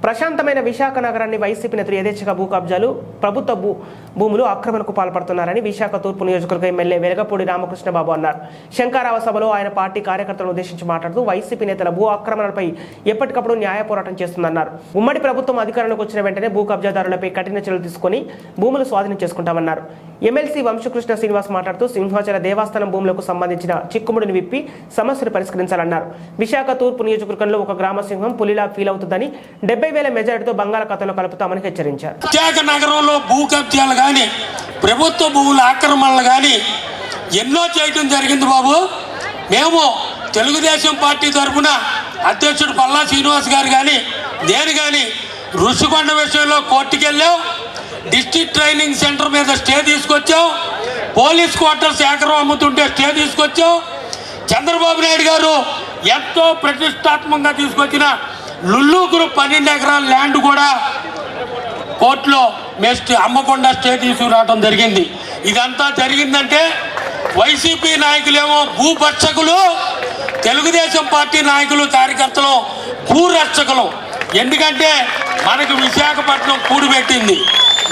ప్రశాంతమైన విశాఖ నగరాన్ని వైసీపీ నేతలు యథేచ్ఛగా భూ కబ్జాలు, ప్రభుత్వ భూములు ఆక్రమణకు పాల్పడుతున్నారని విశాఖ తూర్పు నియోజకవర్గ ఎమ్మెల్యే వెలగపూడి రామకృష్ణబాబు అన్నారు. శంకరావ సభలో ఆయన పార్టీ కార్యకర్తలను ఉద్దేశించి మాట్లాడుతూ వైసీపీ నేతల భూ ఆక్రమణలపై ఎప్పటికప్పుడు న్యాయ పోరాటం చేస్తుందన్నారు. ఉమ్మడి ప్రభుత్వం అధికారంలోకి వచ్చిన వెంటనే భూ కబ్జాదారులపై కఠిన చర్యలు తీసుకుని భూములు స్వాధీనం చేసుకుంటామన్నారు. ఎమ్మెల్సీ వంశకృష్ణ శ్రీనివాస్ మాట్లాడుతూ సింహాచల దేవస్థానం భూములకు సంబంధించిన చిక్కుముడిని విప్పి సమస్యలు పరిష్కరించాలన్నారు. విశాఖ తూర్పు నియోజకవర్గంలో ఒక గ్రామ సింహం పులిలా ఫీల్ అవుతుందని 70,000 మెజారిటీతో బంగాళాఖాతంలో కలుపుతామని హెచ్చరించారు. విశాఖ నగరంలో భూ కబ్జాలు కానీ ప్రభుత్వ భూముల ఆక్రమణలు కానీ ఎన్నో చేయడం జరిగింది బాబు. మేము తెలుగుదేశం పార్టీ తరఫున అధ్యక్షుడు పల్లా శ్రీనివాస్ గారు కానీ నేను కానీ ఋషికొండ విషయంలో కోర్టుకు వెళ్ళాం. డిస్ట్రిక్ట్ ట్రైనింగ్ సెంటర్ మీద స్టే తీసుకొచ్చాం. పోలీస్ క్వార్టర్స్ ఏకరం అమ్ముతుంటే స్టే తీసుకొచ్చాం. చంద్రబాబు నాయుడు గారు ఎంతో ప్రతిష్టాత్మకంగా తీసుకొచ్చిన లుల్లు గ్రూప్ 12 ఎకరాల ల్యాండ్ కూడా కోర్టులో అమ్మకుండా స్టే తీసుకురావడం జరిగింది. ఇదంతా జరిగిందంటే వైసీపీ నాయకులేమో భూభక్షకులు, తెలుగుదేశం పార్టీ నాయకులు కార్యకర్తలు భూరక్షకులు. ఎందుకంటే మనకు విశాఖపట్నం కూడిపెట్టింది.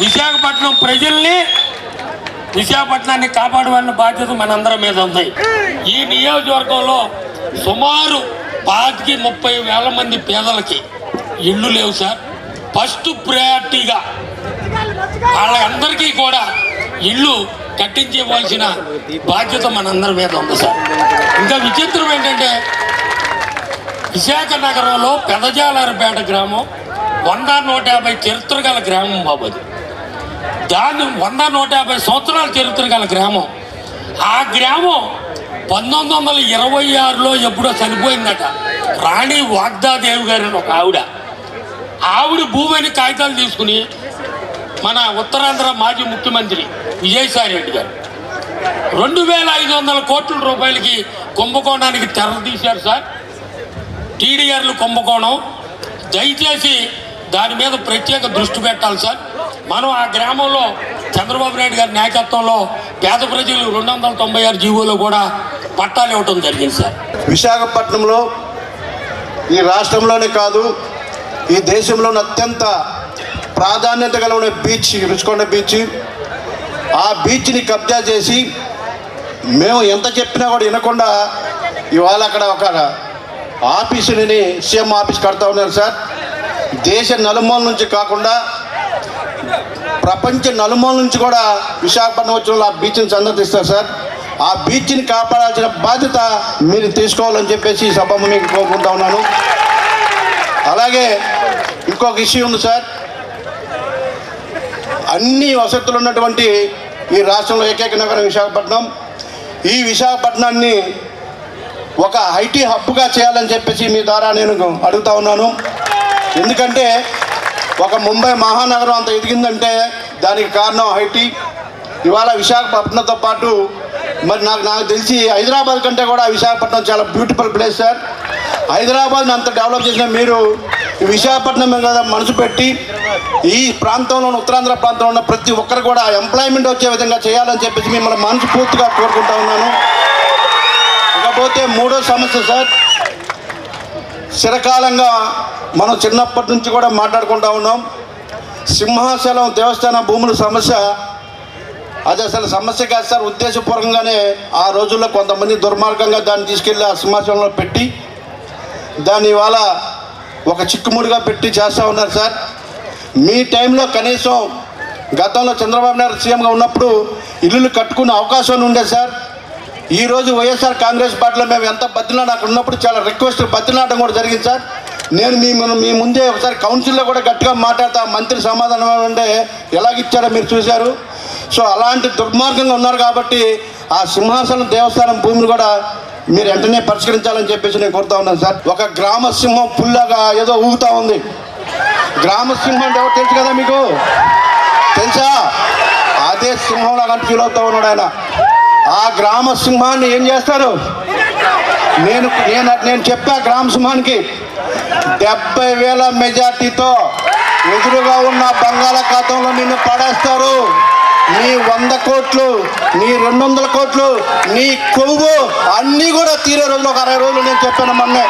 విశాఖపట్నం ప్రజల్ని, విశాఖపట్నాన్ని కాపాడవలసిన బాధ్యత మనందరి మీద ఉంది. ఈ నియోజకవర్గంలో సుమారు 25,000-30,000 మంది పేదలకి ఇళ్ళు లేవు సార్. ఫస్ట్ ప్రయారిటీగా వాళ్ళందరికీ కూడా ఇళ్ళు కట్టించవలసిన బాధ్యత మనందరి మీద ఉంది సార్. ఇంకా విచిత్రం ఏంటంటే విశాఖ నగరంలో పెదజాలారపేట గ్రామం 100-150 చరిత్ర గల గ్రామం బాబు. అది దాన్ని 100-150 సంవత్సరాల చరిత్ర గల గ్రామం. ఆ గ్రామం 1926లో ఎప్పుడో చనిపోయిందట. రాణి వాగ్దాదేవి గారు ఒక ఆవిడ భూమిని కాగితాలు తీసుకుని మన ఉత్తరాంధ్ర మాజీ ముఖ్యమంత్రి విజయసాయి రెడ్డి గారు 2,500 కోట్ల రూపాయలకి కుంభకోణానికి తెర తీశారు సార్. టీడీఆర్లు కుంభకోణం. దయచేసి దాని మీద ప్రత్యేక దృష్టి పెట్టాలి సార్. మనం ఆ గ్రామంలో చంద్రబాబు నాయుడు గారి నాయకత్వంలో పేద ప్రజలు 296 జీవోలో కూడా పట్టాలు ఇవ్వడం జరిగింది సార్. విశాఖపట్నంలో ఈ రాష్ట్రంలోనే కాదు ఈ దేశంలోని అత్యంత ప్రాధాన్యత కలిగిన బీచ్ రుషికొండ బీచ్. ఆ బీచ్ని కబ్జా చేసి మేము ఎంత చెప్పినా కూడా వినకుండా ఇవాళ అక్కడ ఒక ఆఫీసుని సీఎం ఆఫీస్ కడతా ఉన్నారు సార్. దేశ నలుమూల నుంచి కాకుండా ప్రపంచ నలుమూల నుంచి కూడా విశాఖపట్నం వచ్చిన ఆ బీచ్ని సందర్శిస్తారు సార్. ఆ బీచ్ని కాపాడాల్సిన బాధ్యత మీరు తీసుకోవాలని చెప్పేసి ఈ సభ మీకు కోరుకుంటా ఉన్నాను. అలాగే ఇంకొక ఇష్యూ ఉంది సార్. అన్ని వసతులు ఉన్నటువంటి ఈ రాష్ట్రంలో ఏకైక నగరం విశాఖపట్నం. ఈ విశాఖపట్నాన్ని ఒక ఐటీ హబ్గా చేయాలని చెప్పేసి మీ ద్వారా నేను అడుగుతా ఉన్నాను. ఎందుకంటే ఒక ముంబై మహానగరం అంత ఎదిగిందంటే దానికి కారణం ఐటీ. ఇవాళ విశాఖపట్నంతో పాటు మరి నాకు తెలిసి హైదరాబాద్ కంటే కూడా విశాఖపట్నం చాలా బ్యూటిఫుల్ ప్లేస్ సార్. హైదరాబాద్ని అంత డెవలప్ చేసిన మీరు విశాఖపట్నం మీద మనసు పెట్టి ఈ ప్రాంతంలో ఉత్తరాంధ్ర ప్రాంతంలో ఉన్న ప్రతి ఒక్కరు కూడా ఎంప్లాయ్మెంట్ వచ్చే విధంగా చేయాలని చెప్పేసి మిమ్మల్ని మనస్ఫూర్తిగా కోరుకుంటా ఉన్నాను. ఇకపోతే మూడో సమస్య సార్. చిరకాలంగా మనం చిన్నప్పటి నుంచి కూడా మాట్లాడుకుంటా ఉన్నాం. సింహాచలం దేవస్థాన భూముల సమస్య. అది అసలు సమస్య కాదు సార్. ఉద్దేశపూర్వకంగానే ఆ రోజుల్లో కొంతమంది దుర్మార్గంగా దాన్ని తీసుకెళ్ళి ఆ సింహాచలంలో పెట్టి దాన్ని ఇవాళ ఒక చిక్కుముడిగా పెట్టి చేస్తూ ఉన్నారు సార్. మీ టైంలో కనీసం గతంలో చంద్రబాబు నాయుడు సీఎంగా ఉన్నప్పుడు ఇల్లులు కట్టుకునే అవకాశం ఉండేది సార్. ఈరోజు వైఎస్ఆర్ కాంగ్రెస్ పార్టీలో మేము ఎంత బతిలాడ అక్కడ ఉన్నప్పుడు చాలా రిక్వెస్ట్ బతిలాడడం కూడా జరిగింది సార్. నేను మీ ముందే ఒకసారి కౌన్సిల్లో కూడా గట్టిగా మాట్లాడతా. మంత్రి సమాధానం అంటే ఎలాగిచ్చారో మీరు చూశారు. సో అలాంటి దుర్మార్గంగా ఉన్నారు కాబట్టి ఆ సింహాచలం దేవస్థానం భూమిని కూడా మీరు వెంటనే పరిష్కరించాలని చెప్పేసి నేను కోరుతా ఉన్నాను సార్. ఒక గ్రామ సింహం పుల్లాగా ఏదో ఊగుతూ ఉంది. గ్రామ సింహం అంటే ఎవరు తెలుసు కదా మీకు? తెలుసా? అదే సింహంలాగా ఫీల్ అవుతూ ఉన్నాడు ఆయన. ఆ గ్రామ సింహాన్ని ఏం చేస్తారు? నేను చెప్పా గ్రామ సింహానికి 70,000 మెజార్టీతో ఎదురుగా ఉన్న బంగాళాఖాతంలో నిన్ను పడేస్తారు. నీ 100 కోట్లు, నీ 200 కోట్లు, నీ కొవ్వు అన్నీ కూడా తీరే రోజులు ఒక 60 రోజులు నేను చెప్పాను మొన్నే.